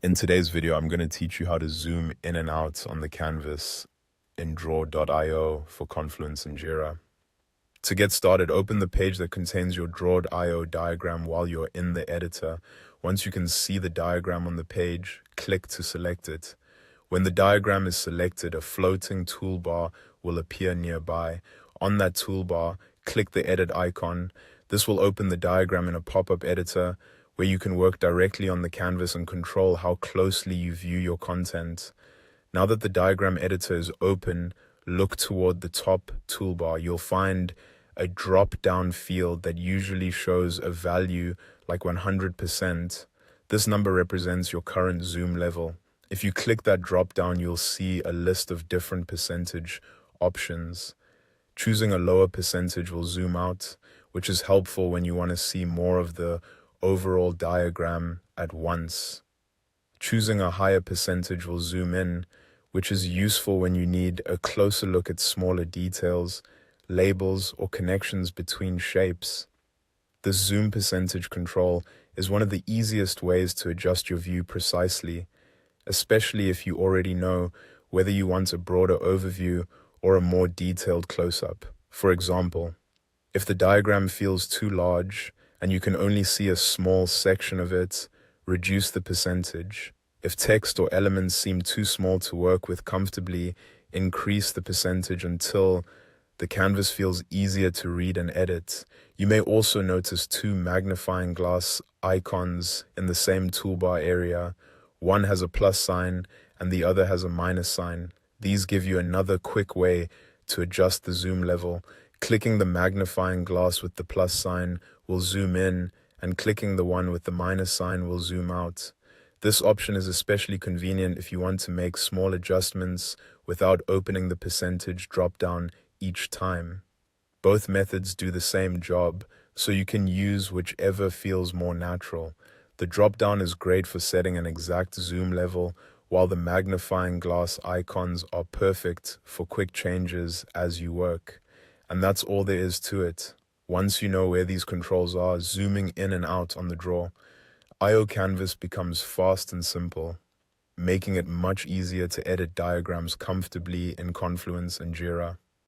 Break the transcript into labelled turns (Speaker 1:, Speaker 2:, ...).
Speaker 1: In today's video, I'm going to teach you how to zoom in and out on the canvas in draw.io for Confluence and Jira. To get started, open the page that contains your draw.io diagram while you're in the editor. Once you can see the diagram on the page, click to select it. When the diagram is selected, a floating toolbar will appear nearby. On that toolbar, click the edit icon. This will open the diagram in a pop-up editor where you can work directly on the canvas and control how closely you view your content. Now that the diagram editor is open, look toward the top toolbar. You'll find a drop-down field that usually shows a value like 100%. This number represents your current zoom level. If you click that drop-down, you'll see a list of different percentage options. Choosing a lower percentage will zoom out, which is helpful when you want to see more of the overall diagram at once. Choosing a higher percentage will zoom in, which is useful when you need a closer look at smaller details, labels, or connections between shapes. The zoom percentage control is one of the easiest ways to adjust your view precisely, especially if you already know whether you want a broader overview or a more detailed close-up. For example, if the diagram feels too large and you can only see a small section of it, reduce the percentage. If text or elements seem too small to work with comfortably, increase the percentage until the canvas feels easier to read and edit. You may also notice two magnifying glass icons in the same toolbar area. One has a plus sign and the other has a minus sign. These give you another quick way to adjust the zoom level. Clicking the magnifying glass with the plus sign will zoom in, and clicking the one with the minus sign will zoom out. This option is especially convenient if you want to make small adjustments without opening the percentage drop-down each time. Both methods do the same job, so you can use whichever feels more natural. The drop-down is great for setting an exact zoom level, while the magnifying glass icons are perfect for quick changes as you work. And that's all there is to it. Once you know where these controls are, zooming in and out on the draw, IO Canvas becomes fast and simple, making it much easier to edit diagrams comfortably in Confluence and Jira.